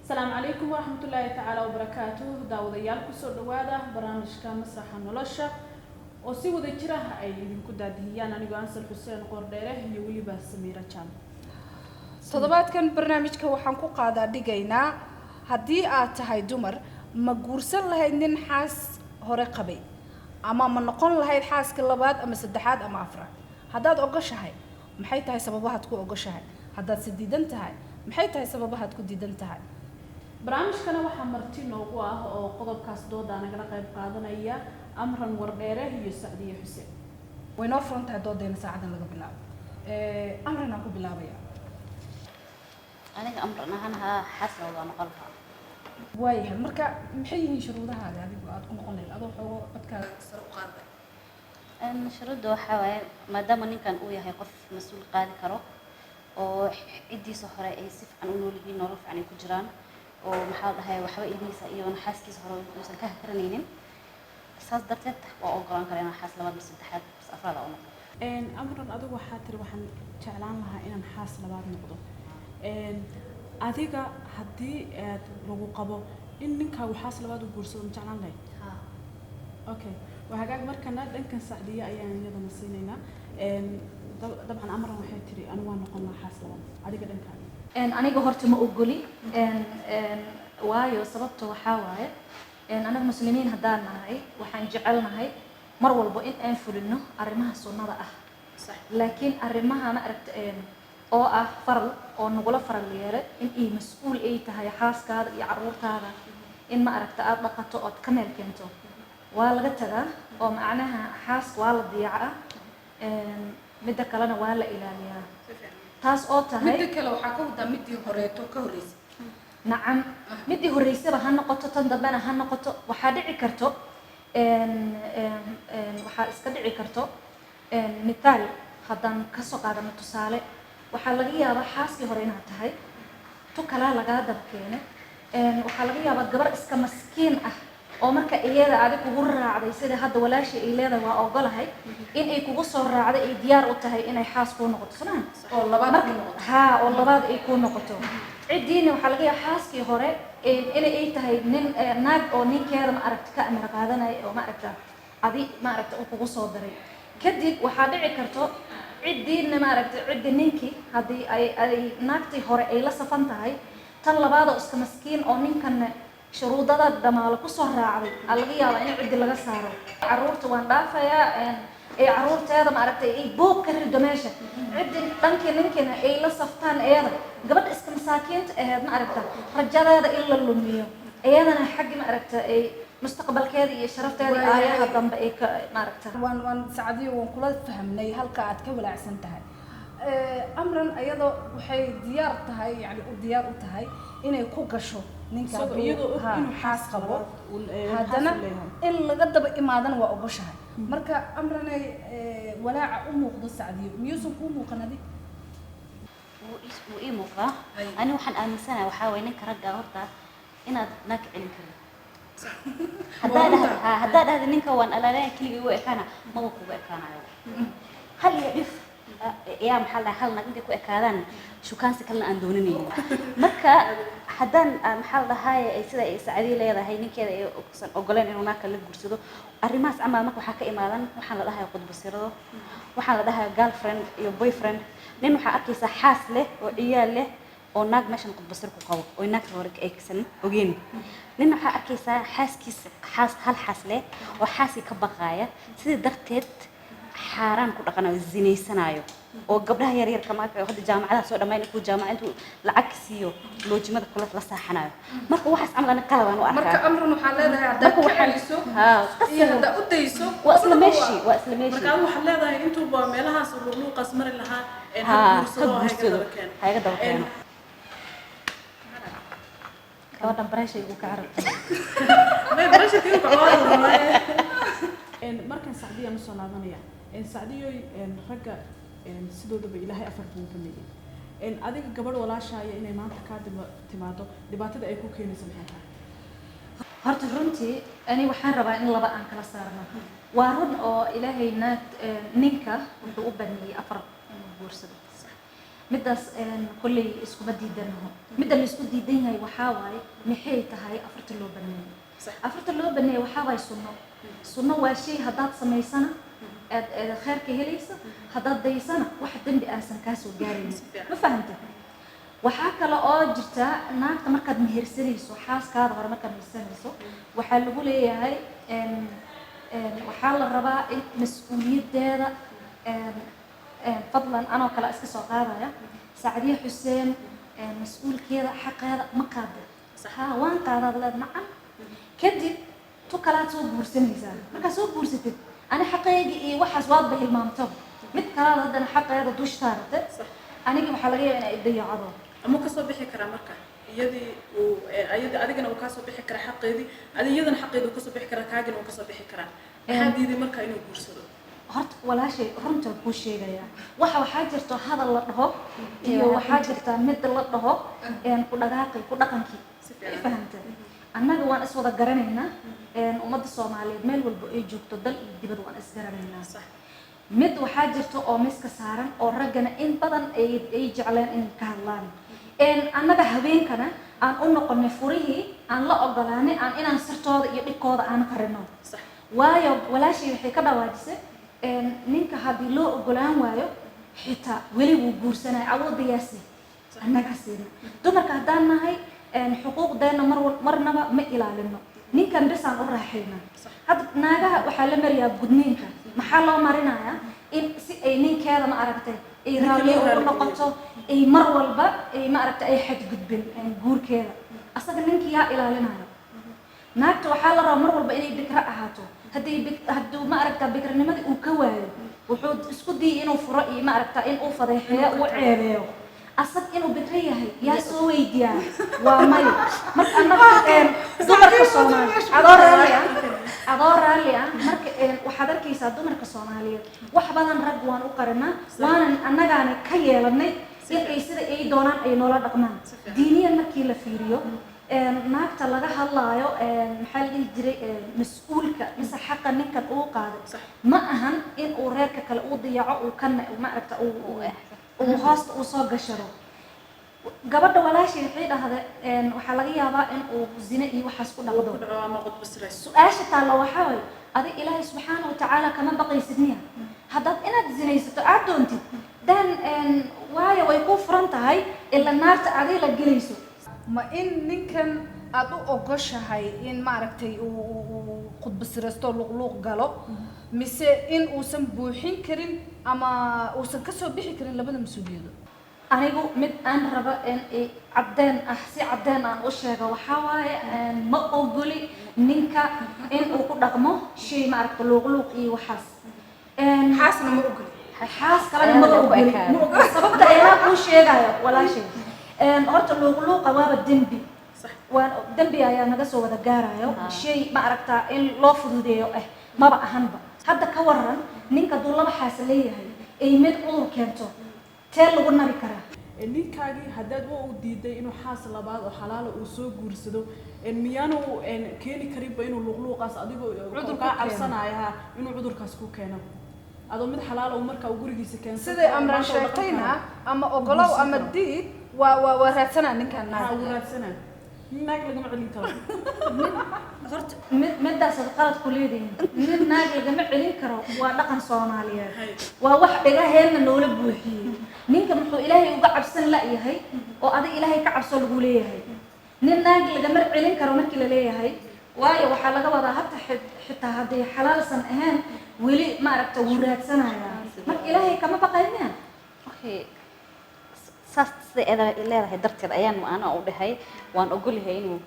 السلام عليكم ورحمة الله تعالى وبركاته. داوديال كسر دوادا برامج كمسرح النلاشة وسيو ذكره أي يمكن داديان أنا جانس الحسين قردره يولي بسميرة كان. صدبات كان برنامج كوحنكو قاعدة دقينا هدي هاي دمر مجورسل لهاي ننحاس هرقبي أما من نقول لهاي الحاس كلابات أما سدحات أما عفرة هداد أوجش هاي محيط هاي سببها تكون أوجش هاي هداد سديدنت هاي محيط هاي سببها تكون ديدنت هاي برامج كنا وحمرتين نوقوه أو قضب كاسدود أنا قلنا قيب قادنا إياه أمرا وردره هي السعدية حسين. وينو فرنت هدود دين ساعدنا لقى بلاب أمرنا أكو بلابيا. أنا أمرنا هنها حسن ولا نقلها. وايه مركا محيين شروطها هذه تكون قليل أضو حو بدك سرق قاضي. إن شروط وحوي ما دام إن كان وياه هيقف مسؤول قاضي كرو أو إدي صحراء يسف عن أنولي نعرف عن كجران أو محاول هاي وحوي إدي سأيون حاسكي صحراء مثل كهرنينين أساس درتت وأقران كلنا حاس لما بس التحد بس أفراد أو نقطة. إن أمرا أدو وحاتر وحن شعلان لها إن حاس لبعض نقطة. إن adiga haddii aad lagu qabo in ninka waxaas labaad u guursado jeclaan lahayd okay waxaad markana dhankan Saacdiya ayaan iyadana siinayna dabcan amran waxay tiri anigu waan noqon lahaa xaas labaad adiga dhankaaga aniga horta ma ogoli waayo sababta waxa waaye anaga muslimiin haddaan nahay waxaan jecelnahay mar walba in aan fulino arrimaha sunnada ah laakiin arrimaha ma aragtay oo ah faral oo nagula faral yeelay in ay mas'uul ay tahay xaaskaada iyo carruurtaada in ma aragta aad dhaqato oo ka meel keento waa laga tagaa oo macnaha xaaska waa la diyaacaa midda kalena waa la ilaaliyaa taas oo tahay midda kale waxa ka wada midii horeeto ka horeysay nacam midii horeysay ha noqoto tan dambana ha noqoto waxa dhici karto waxa iska dhici karto mitaal haddaan ka soo qaadano tusaale waxaa laga yaabaa xaaskii hore inaad tahay tu kalaa lagaa dab keenay waxaa laga yaabaa gabar iska maskiin ah oo marka iyada adig kugu raacday sida hadda walaashii ay leedahay waa ogolahay in ay kugu soo raacday ay diyaar u tahay inay xaas kuu noqoto sanaan oo labaad ku noqoto oo labaad ay kuu noqoto cidiina waxaa laga yaabaa xaaskii hore inay ay tahay nin naag oo ninkeeda ma aragta ka amar qaadanaya oo ma aragta adi ma aragta uu kugu soo daray kadib waxaa dhici karto cidiina ma aragtay cidi ninkii hadii ay naagtii hore ay la safan tahay tan labaad oo iska maskiin oo ninkan shuruudada dhamaalo ku soo raacday laga yaabaa in cidi laga saaro carruurta waan dhaafayaa ee carruurteeda ma aragtay ay boob ka rido meesha cidi dhankii ninkina ay la saftaan eeda gabadha iska masaakiinta ahayd ma aragta rajadeeda in la lumiyo iyadana xaggi ma aragta ay mustaqbalkeeda iyo sharafteeda aayaha dambe ay ka maaragta waan Saacdiyo waan kula fahmnay halka aad ka walaacsan tahay amran ayadoo waxay diyaar tahay yani u diyaar u tahay inay ku gasho ninka iyadoo inuu xaas qabo haddana in laga daba imaadana waa ogoshahay marka amran ay walaaca u muuqdo Saacdiyo miyuusan ku muuqanadi wuu ii muuqdaa ani waxaan aaminsanahay waxaa weeye ninka ragga horta inaad naag celin karin haddaad dhahda ninka waan alaalaya keligii u ekaana maba kugu ekaanayo hal iyo dhif yaa maxaa la hal naag intay ku ekaadaan shukaansi kalena aan doonanaynin marka haddaan maxaa la dhahaye sida ay Saacdiya leedahay ninkeeda ay ogoleen inuu naag kala guursado arrimahaas camal marka waxaa ka imaadan waxaan la dhahayaa qudbasirado waxaan la dhahayaa girlfriend iyo boyfriend nin waxaa arkaysaa xaas leh oo ciyaal leh oo naag meeshan qudbasir ku qabo oo naag hore ay kasan ogeyn nin waxaa arkaysaa xaaskiisa hal xaas leh oo xaaskii ka baqaaya sidii darteed xaaraan ku dhaqanayo zinaysanayo oo gabdhaha yar yar kama hadda jaamacadaha soo dhameeyay ku jaamacadu lacag siiyo loojimada kula la saaxanayo marka waxaas camal qalad aan u arkaa marka amran waxa leedahay hadda ku xaliso iyo hadda u dayso waa isla meeshii marka waxaad leedahay intuu baa meelahaas uu qasmari lahaa hayga daba keeno gabadhan barashay ugu ka carabtay ma barashay tii ku caawinaya markan Saacdiya ma soo laabanaya Saacdiyo ragga sidoodaba ilaahay afar buu ka meeyay adiga gabadh walaashaaya inay maanta ka timaado dhibaatada ay ku keenayso maxay tahay horta runtii ani waxaan rabaa in laba aan kala saarno waa run oo ilaahay ninka wuxuu u baneeyay afar guursado midaas kulley iskuma diidanaho midda la isku diidan yahay waxaa waaye maxay tahay afarta loo baneeyay afarta loo baneeyay waxaa waaye sunno waa shay haddaad samaysana aad khayrka helaysa haddaad daysana wax dembi aansan kaa soo gaaraynin ma fahamta waxaa kale oo jirta naagta markaad mehersanayso xaaskaada hore markaad mehersanayso waxaa lagu leeyahay waxaa la rabaa in mas-uuliyaddeeda fadlan anoo kale iska soo qaadaya sacdiye xuseen mas-uulkeeda xaqeeda ma qaada haa waan qaadaad leed macan kadib tu kalaad soo guursanaysaa markaad soo guursatid ani xaqeygii iyo waxaas waadba hilmaamto mid kalaad haddana xaqeeda dush saarate anigi waxaa laga yaabaa inay dayacado ama ka soo bixi karaa marka iyadii uu adigana uu ka soo bixi karaa xaqeedii iyadana xaqeedu ka soo bixi karaa kaagina uu ka soo bixi karaa maxaa diiday marka inuu guursado horta walaashay runta kuu sheegaya waxaa jirto hadal la dhaho iyo waxaa jirta mid la dhaho ku dhaqaaqi ku dhaqankii fahamta annaga waan is wada garanaynaa ummadda Soomaaliyeed meel walba ay joogto dal iyo dibad waan is garanaynaa mid waxaa jirto oo miska saaran oo raggana in badan ay jecleen in ka hadlaan annaga habeenkana aan u noqonay furihii aan la ogolaanay aan inaan sirtooda iyo dhibkooda aan qarino waayo walaashay waxay ka dhawaajisay ninka haddii loo ogolaan waayo xitaa weli wuu guursanaya awoodiyaasi annaga siina dumarka haddaan nahay xuquuqdeena marnaba ma ilaalino ninkan bisaan u raaxayna hadda naagaha waxaa la mariyaa gudniinka maxaa loo marinayaa in si ay ninkeeda ma aragtay ay raalli ugu noqoto ay mar walba ay ma aragtay ay xadgudbin guurkeeda asaga ninkii yaa ilaalinayo naagta waxaa la rabaa mar walba inay bikra ahaato hadduu ma aragtaa bikranimada uu ka waayo wuxuu isku diyay inuu furo iyo ma aragtaa in uu fadeexeeyo uu ceebeeyo asag inuu bikra yahay yaa soo weydiyaa waa mayo marka annaga dumarka Soomaaliyeed adoo raalli ah marka waxaad arkaysaa dumarka Soomaaliyeed wax badan rag waan u qarinaa waanan annagaana ka yeelanay in ay sida ay doonaan ay noola dhaqmaan diiniyan markii la fiiriyo naagta laga hadlaayo maxaa la dhihi jiray mas-uulka mise xaqa ninkan uu qaaday ma ahan in uu reerka kale uu diyaco uu kana ma aragta uu hoosta uu soo gashado gabadha walaashay waxay dhahdeen waxaa laga yaabaa in uu zina iyo waxaas ku dhaqdo su-aasha taalla waxaa waaye adi ilaahay subxaana watacaala kama baqaysid miya haddaad inaad zinaysato aad doontid dan waayo way kuu furan tahay ila naarta aday la gelayso ma in ninkan aad u ogoshahay in maaragtay uu khudbasiraysto luqluuq galo mise in uusan buuxin karin ama uusan ka soo bixi karin labada mas-uuliyado anigu mid aan rabo in caddeen ah si caddeen aan u sheego waxaa waaye ma ogoli ninka in uu ku dhaqmo shay ma aragta luuqluuq iyo waxaas xaasna ma ogoli xaas kalena ma ogoli sababta ayaa kuu sheegayo walaashay horta luuqluuqa waaba dembi dembi ayaa naga soo wada gaarayo shay ma aragtaa in loo fududeeyo maba ahanba hadda ka waran ninka hadduu laba xaas leeyahay ay mid cudur keento tee lagu nabi karaa ninkaagii haddaad u diiday inuu xaas labaad oo xalaala uu soo guursado miyaanu keeni karinba inuu luuqluuqaas adigoo cudur kaa cabsanaya inuu cudurkaas ku keeno adoo mid xalaala uu markaa gurigiisa keeno siday amraan sheegtayna ama ogolow ama diid waa raadsanaa ninkan naag raadsanaa naag lagama celin karo horta midaas qalad ku leedahay nin naag lagama celin karo waa dhaqan Soomaaliyeed waa wax dhagaheena noola buuxiyay ninka muxuu ilaahay uga cabsan la yahay oo adiga ilaahay ka cabso lagu leeyahay nin naag lagama celin karo markii la leeyahay waayo waxaa laga wadaa hadda xitaa haddii xalaalsan ahaan weli ma aragta wuu raadsanaya marka ilaahay kama baqaynaa saas sida leedahay darteed ayaan ana u dhahay waan ogolahay inuu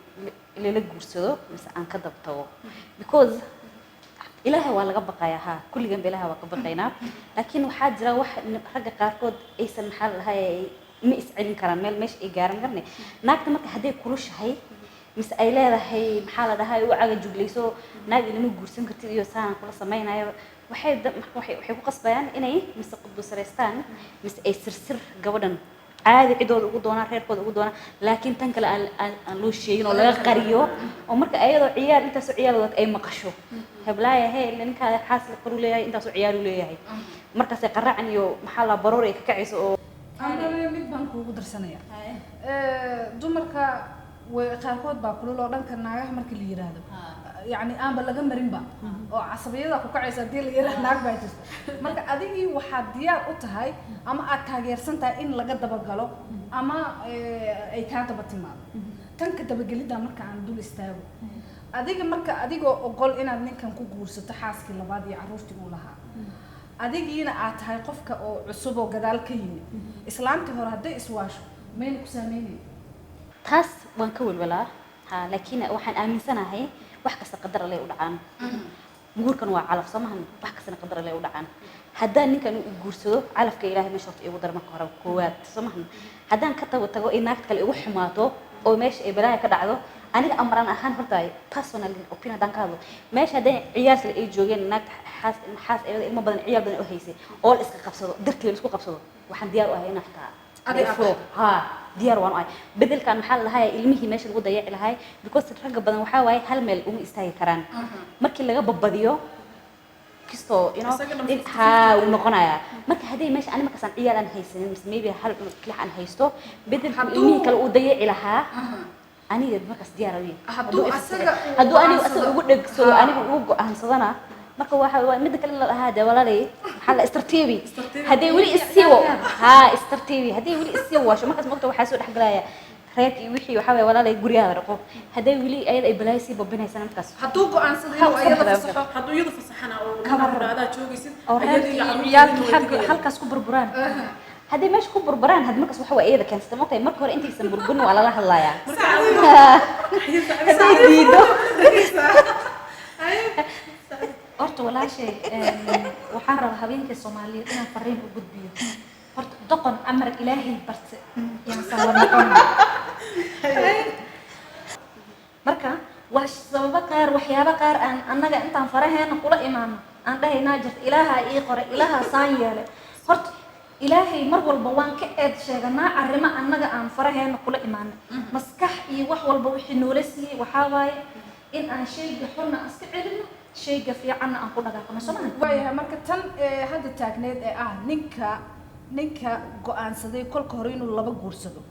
la guursado mise aan ka dabtago because ilaahay waa laga baqayaa ha kulligan ilaahay waa ka baqaynaa laakiin waxaa jira wax ragga qaarkood aysan maxal lahay ma iscelin karaan meesha ay gaaran karne naagta marka hadday kulushahay mise ay leedahay maxaa la dhahay u caga juglayso naag ilama guursan kartid iyo saan kula samaynayo waxay ku qasbayaan inay mise qudbusaraystaan mise ay sirsir gabadhan عادي عدود وقدونا غير كود وقدونا لكن تنقل عن لو شيء ولا قريو ومرك أيضا عيال أنت سو عيال وقت أي مقشو هبلايا هي اللي إنك حاصل قرولي أنت سو عيال ولا هي مرك سيقرعني محل بروري كعيس أنا baan kuugu darsanaya dumarka way qaarkood baa kulul oo dhanka naagaha marka la yiraahdo يعني أنا بلغم مريمبا أو عصبية ذا كوكا عيسى اللي يروح ناق بايتس مرك أديكي واحد ديار أتهاي أما أتاجر سنتا إن لقد دبقالو أما أي كانت بتمام تنك دبقلي ده مرك عن دول استاو أديك مرك أديك أقول إن أدنى كان كوكوس تحاس كلا بعد يعرف تقولها أديك هنا أتهاي قفك أو عصبة وجدال كيني إسلام تهور هدا إسواش مين كساميني تاس وانكول ولا ها لكن واحد آمن سنة هي wax kasta qadar leh u dhacaan guurkan waa calaf samahan wax kasta qadar leh u dhacaan haddaan ninkan uu guursado calafka ilaahay ma shaqo igu dar marka hore koowaad samahan haddaan ka tago in naagta kale igu xumaato oo meesha ay balaaya ka dhacdo aniga amran ahaan horta personal opinion haddaan ka hadlo meesha haddaan ciyaas ay joogeen naagta xaas ayada ilmo badan ciyaar badan u haysay oo la iska qabsado darteed isku qabsado waxaan diyaar u ahay inaan xataa ها ديار وان بدل كان محل هاي ilmihii meesha lagu dayaci lahay because ragga badan waxa way hal meel uma istaagi karaan markii laga babadiyo kisto ha uu noqonaya marka hadii meesha ani markaas aan ciyaal aan haysanin maybe hal kala aan haysto bedel ilmihii kale uu dayaci lahaa aniga markaas diyaar u yahay haduu asaga ugu dhagsado aniga ugu go'aansadana marka waxa mid kale la ahaada walaalay waxa la istartiibi hadii wali isiiwo ha istartiibi hadii wali isiiwo waasho markaas moqto waxa soo dhaxgalaya reerkii wixii waxa way walaalay guriga raqo hadii wali ayada ay balaaysi babinaysan markaas haduu go'aansadeen ayada fasaxo haduu iyadu fasaxana oo kabarada joogaysid ayada halkaas ku burburaan hadii meesha ku burburaan had markaas waxa way ayada keensta moqtay marka hore intaysan burburin waa la hadlayaa hadii diido horta walaashay waxaan rabaa habeenkii Soomaaliyeed inaan fariin u gudbiyo horta doqon amar ilaahay barta yaan salaam marka wax sababa qaar waxyaabo qaar aan annaga intaan faraheena kula imaano aan dhahaynaa jirta ilaaha ii qore ilaaha saan yeelay horta ilaahay mar walba waan ka eed sheeganaa arrimo annaga aan faraheena kula imaano maskax iyo wax walba wixii noola siiyay waxa waaye in aan shayga xunna iska celino shayga fiican aan ku dhaqaaqno Soomaaliya waayahay marka tan hadda taagneed ninka go'aansaday kolka hore inuu laba guursado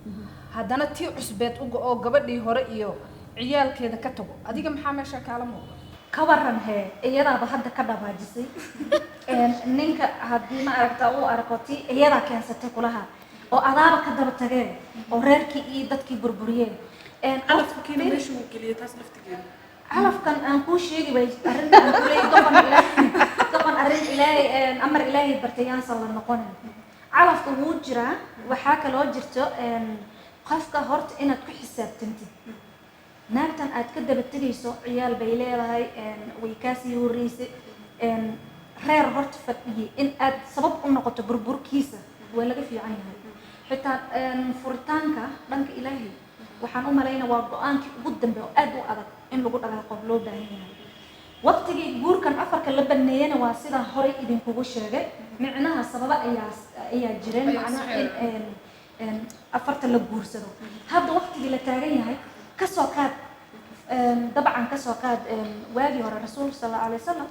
haddana tii cusbeed oo gabadhii hore iyo ciyaalkeeda ka tago adiga maxaa meesha kaala muuqda ka waran hee iyadaaba hadda ka dhabaajisay ninka haddii ma aragta uu arko tii iyada keensatay kulaha oo adaaba ka daba tageen oo reerkii iyo dadkii burburiyeen calafkiina meesha uu geliyay taas laftigeeda calafkan aan ku sheegi bay arrinta aan ku leeyahay doqon arrin ilaahay amar ilaahay bartayaan sala noqonin calafku wuu jiraa waxaa kaloo jirto qofka horta inaad ku xisaabtantid naagtan aad ka daba tegayso ciyaal bay leedahay way kaasii horeysay reer horta fadhiyay in aad sabab u noqoto burburkiisa waa laga fiican yahay xitaa furitaanka dhanka ilaahay waxaan u malaynaa waa go'aankii ugu dambeeya oo aad u adag in lagu dhaqaaqo loo baahan yahay waqtigii guurkan afarka la baneeyana waa sida hore idinkugu sheegay micnaha sababa ayaa jireen macnaha in afarta la guursado hadda waqtigii la taagan yahay kasoo qaad dabcan kasoo qaad waagii hore rasuulka sallallahu alayhi wasallam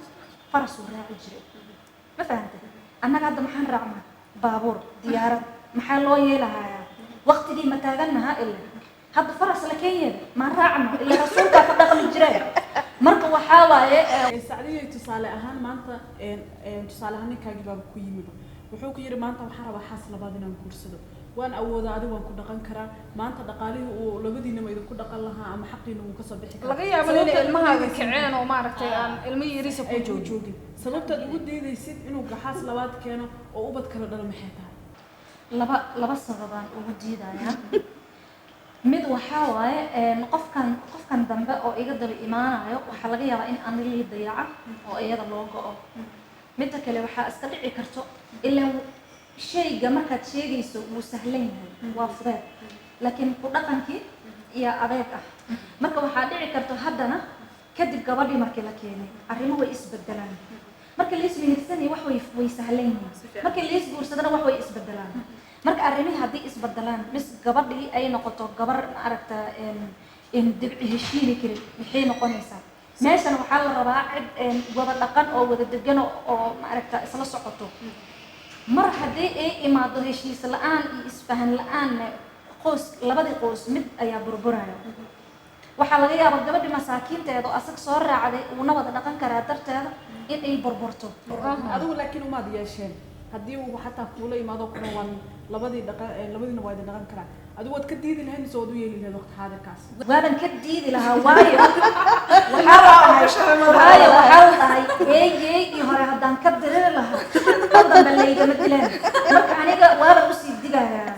farasuu raaci jiray ma fahantay annaga hadda maxaan raacnaa baabuur diyaarad maxaa loo yeelahayaa waqtigii ma taagannaha ilaa hadda faras la keenyay ma raacno ilaa rasuulka ka dhaqmi jiray marka waxa waaye saacadii tusaale ahaan maanta tusaale ahaan ninkaagi baa ku yimid wuxuu ku yiri maanta waxaan rabaa xaas labaad inaan guursado waan awoodaa adiga waan ku dhaqan karaa maanta dhaqaalihii uu labadiina ma idinku dhaqan lahaa ama xaqiina uu ka soo bixi karaa laga yaabo in ilmahaaga kiceen oo maaragtay aan ilmo yariisa ku joogin sababtaad ugu deedaysid inuu gaxaas labaad keeno oo ubad kala dhalo maxay tahay laba sababaan ugu diidayaa mid waxa waaye qofkan dambe oo iga daba imaanayo waxa laga yaabaa in aan lii dayaca oo iyada loo go'o midda kale waxa iska dhici karto ilaa shayga markaad sheegayso wuu sahlan yahay waa fudeed laakiin ku dhaqankii iyo adeeg ah marka waxaa dhici karto haddana kadib gabadhii markii la keenay arrimo way isbedelaan marka la ismihirsanay wax way sahlan yihiin marka la isguursadana wax way isbedelaan marka arrimihii haddii isbedelaan mis gabadhii ay noqoto gabar aragta in dibci heshiini karin maxay noqonaysaa meeshan waxaa la rabaa cid wada dhaqan oo wada degan oo maaragta isla socoto mar haddii ay imaado heshiis la-aan iyo isfahan la-aan qoys labadii qoys mid ayaa burburaya waxaa laga yaabaa gabadhi masaakiinteeda oo asag soo raacday uuna wada dhaqan karaa darteeda in ay burburto adigu laakiin umaad yeesheen haddii uu xataa kuula imaado kuna waan labadiina waa idin dhaqan karaa adigu waad ka diidi lahayd mise waad u yeeli lahayd waqti xaadirkaas waaban ka diidi lahaa waayo waxaa la dhahay eegeygii hore haddaan ka diriri lahaa kan dambe laygama dilaan marka aniga waaban usii digayaa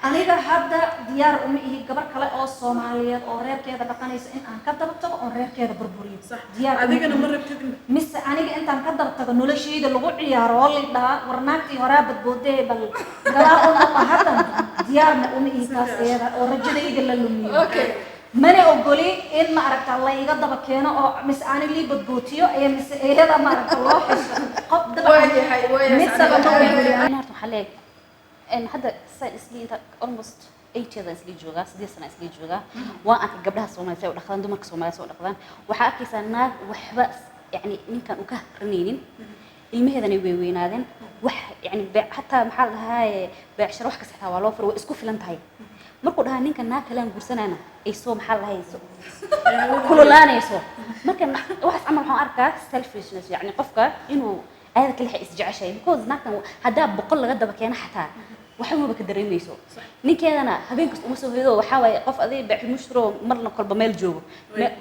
aniga hadda diyaar uma ihi gabar kale oo soomaaliyeed oo reerkeeda dhaqanaysa in aan ka daba tago oon reerkeeda burburiyo adigana ma rabtid mise aniga intaan ka daba tago noloshayda lagu ciyaaro oo lidhaa war naagtii horaa badboodee bal gadaal uma haddan diyaarna uma ihi taas iyada oo rajadayda la lumiyo mana ogoli in ma aragta la iga daba keeno oo mise ani lii badbootiyo ee mise iyada ma aragta loo xisho qof daba mid sabab ma ogoli waxaa leeg hadda saan isli inta almost 8 years isli joogaa 8 sano isli joogaa waan arkay gabdhaha Soomaaliyeed oo dhaqdaan dumarka Soomaaliyeed oo dhaqdaan waxaa arkaysaa naag waxba yani ninkan u ka ranaynin ilmaheedana way weynaadeen wax yani hatta maxaa la dhahaa beecsharo wax kasta waa loo furo way isku filan tahay markuu dhahaa ninka naag kale aan guursanayna ay soo maxaa la hayso kululaanayso marka waxaas amal waxaan arkaa selfishness yani qofka inuu ayada kale isjeceshay because naagtan hadaa boqol laga daba keena xataa waxa uu ka dareemayso ninkeedana habeenkii uma soo heedo waxa way qof aday baaxi mushro marna kolba meel joogo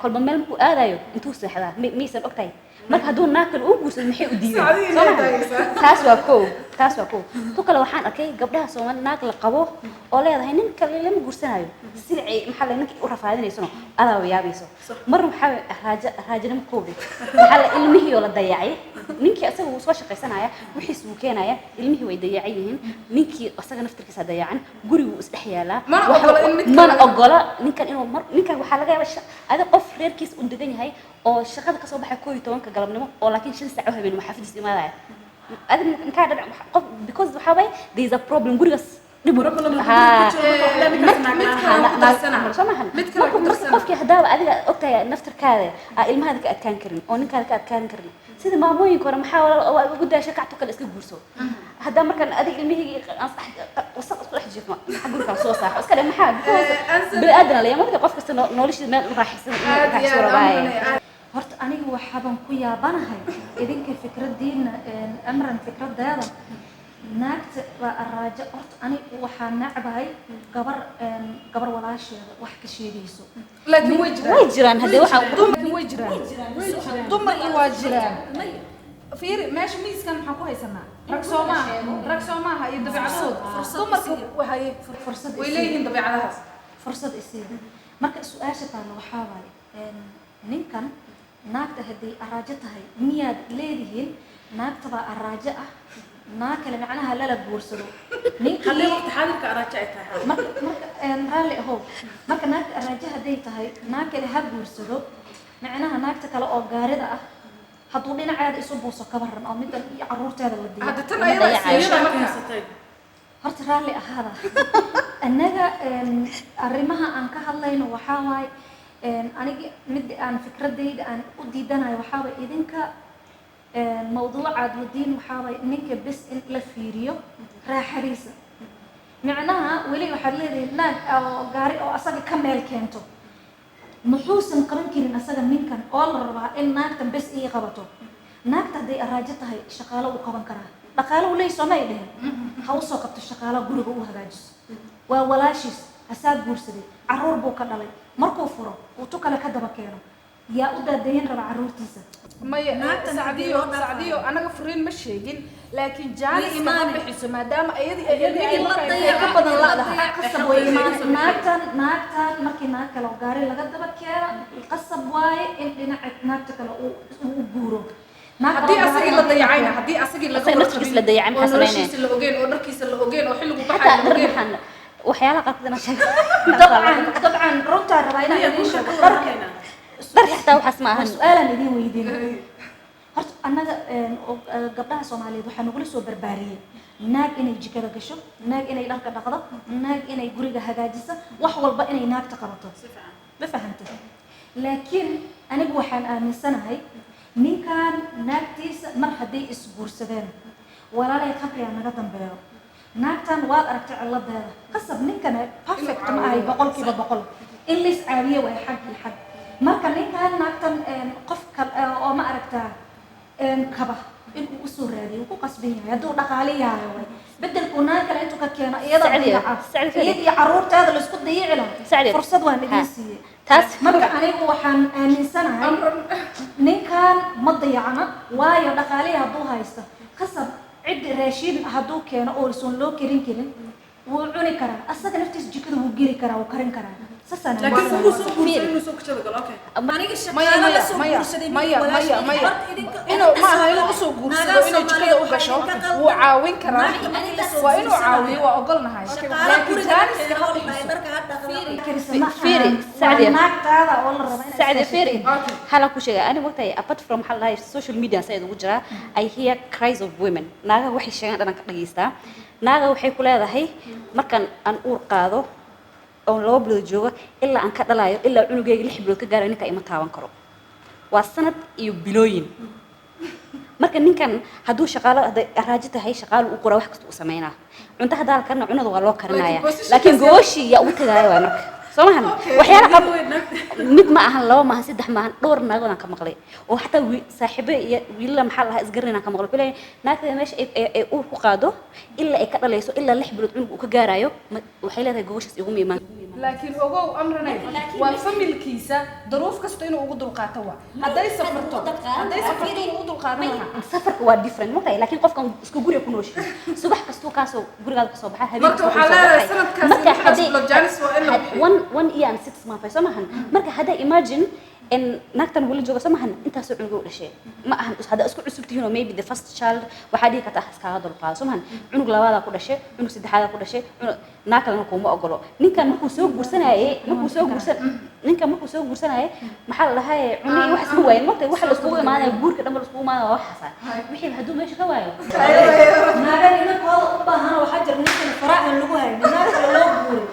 kolba meel ku aadayo intuu seexdaa miisan ogtay marka haduu naakal uu guursado maxay u diiday taas waa koo to kale waxaan arkay gabdhaha Soomaaliyeed naag la qabo oo leedahay nin kale lama guursanayo silci maxaa la ninka u rafaadinayso adaa yaabayso mar waxa raajinimo koobay waxa la ilmihii oo la dayacay ninkii asaga uu soo shaqaysanaya wixii uu keenaya ilmihii way dayacay yihiin ninkii asaga naftirkiisa dayacan gurigu isdhex yaala man ogola ninkan inuu ninkan waxa laga yaabaa ada qof reerkiisa u degan yahay oo shaqada ka soo baxay 12 galabnimo oo laakiin 5 saac oo habeen maxaafadiis imaadaya adin inta dhacay qof because waxa way there is a problem gurigaas qofkii hadaba adiga ogtahay naftarkaada ilmahaada ka adkaan karin oo ninkaada ka adkaan karin sida maamooyinka hore maxaa ugu daashay kacto kale iska guurso hadaa markan adiga ilmihii wasaq isku dhex jiifno guriga soo saar iska dhe maxaa bil aadan la yaamada qof kasta noloshiisa meel u raaxaysan horta aniga waxaan ku yaabanahay idinka fikradiina amran fikradeeda naagta waa araajo horta aniga waxaan nacbahay gabar walaasheeda wax ka sheegayso laakiin way jiraan hadee waxa way jiraan dumar waa jiraan fiiri meesha miiskan maxaan ku haysanaa rag Soomaha iyo dabeecadooda dumarku waxay fursad way leeyihiin dabeecadahaas fursad isii marka su'aasha taala waxaa waaye ninkan naagta hadii araajo tahay miyaad leedihiin naagta baa araajo ah naag kale macnaha la guursado ninkii waqti xaadirka araajo ay tahay marka raalli ahow marka naagta araajo haday tahay naag kale ha guursado macnaha naagta kale oo gaarida ah hadduu dhinaceeda isu buuso ka baran oo middan iyo caruurteeda la diiyo hadda tan ayada markaasatay horta raalli ahaada annaga arrimaha aan ka hadlayno waxaa waaye aniga mid aan fikradayda aan u diidanayo waxaa waaye idinka mawduucaad wadiin waxaa waaye ninka bes in la fiiriyo raaxadiisa micnaha weli waxaad leedahay naag oo gaari oo asaga ka meel keento muxuusan qaban karin asaga ninkan oo la rabaa in naagtan bes ii qabato naagta hadday araajo tahay shaqaalo uu qaban karaa dhaqaalo uu leeyahay soomay dhehen ha usoo qabto shaqaalo guriga u hagaajiso waa walaashiis hasaad guursaday caruur buu ka dhalay markuu furo uu tu kale ka daba keeno yaa u daadayin raba caruurtiisa maya sacdiyo anaga furiin ma sheegin laakiin jaani imaan bixiso maadaama ayadii ay ka badan laadahay qasab way imaan naagtan markii naag kale oo gaari laga daba keeno qasab waaye in dhinaca naagta kale uu guuro haddii asagii la dayacayna haddii asagii naftiisa la dayacay maxaa sameynaya noloshiisa la ogeen oo dharkiisa la ogeen oo xilligu baxay la ogeen waxyaalaha qaarkood ma sheegay dabcan runta rabaa inaan idin sheego dar xataa waxaas ma ahan su'aalan idin weydiin horta annaga gabdhaha Soomaaliyeed waxaa nagula soo barbaariyay naag inay jikada gasho naag inay dharka dhaqdo naag inay guriga hagaajiso wax walba inay naagta qabato ma fahantay laakiin anigu waxaan aaminsanahay ninkan naagtiisa mar haday isguursadeen walaalay qabriga naga dambeeyo naagtan waad aragtay ciladeeda qasab ninkana perfect ma ahay boqolkiiba boqol in lis caawiye way xag iyo xag marka ninkan naagtan qof oo ma aragtaa kaba inuu u soo raadiyo ku qasban yahay hadduu dhaqaale yahay way bedelku naag kale intuu ka keeno iyada caruurteeda la isku dayici lahaa fursad waan idin siiyey taas marka anigu waxaan aaminsanahay ninkan ma dayacna waayo dhaqaale hadduu haysto qasab cid raashin hadduu keeno oo isoon loo karin karin wuu cuni karaa asaga naftiisa jikada wuu geli karaa wuu karin karaa لكن هو سوق إنه سوق كذا قال أوكي. أنا شغالة مايا إنه ما هاي إنه سوق قرصة إنه كذا وقشة وعاون كرا وإنه عاوي وأقلنا هاي. لكن سعد فيري هلا كل شيء أنا وقتها apart from هلا هاي social media سيد وجرا I hear cries of women ناقة وحي شيء أنا كريستا ناقة وحي كل هذا هي ما كان أن أورقاده oo loo bilood jooga ilaa aan ka dhalayo ilaa cunugeyga 6 bilood ka gaaray ninka ima taaban karo waa sanad iyo bilooyin marka ninkan haduu shaqaalo raaji tahay shaqaalo u qora wax kasta u sameeyna cunta hadaa karna cunada waa loo karinaya laakiin gooshi ya u tagaayo waa marka soomahan waxyaala qab mid ma ahan laba ma ahan saddex ma ahan dhowr naagood aan ka maqlay oo xataa saaxiibo iyo wiilal maxaa lahaa isgarina ka maqlay kulay naagta meesha ay uu ku qaado ilaa ay ka dhalayso ilaa 6 bilood cunug uu ka gaarayo waxay leedahay gooshas igu miimaan laakiin ogow amranay waa familkiisa duruuf kasta inuu ugu dulqaato waa haday safarto inuu ugu dulqaato safarka waa different marka laakiin qofkan isku guriga ku nooshay subax kasto kaasoo gurigaada ka soo baxay habeen marka waxa la sanadkaas marka 1 year and 6 months samahan marka hada imagine in naagtan wali jooga samahan intaas oo cunug u dhashay ma ahan hada isku cusubtihiin oo maybe the first child waxa dhigi kartaa iskaga dulqaado samahan cunug labaad ku dhashay cunug saddexaad ku dhashay naagtan kuma ogolo ninkan markuu soo guursanayay ninkan markuu soo guursanayay maxaa la dhahay cunug wax isku waayay markay wax la isku imaanay guurka dhan la isku imaanay wax xasan wixii haduu meesha ka waayo naagan inakooda u baahan waxa jir ninkan faraacan lagu hayay naagta loo guuray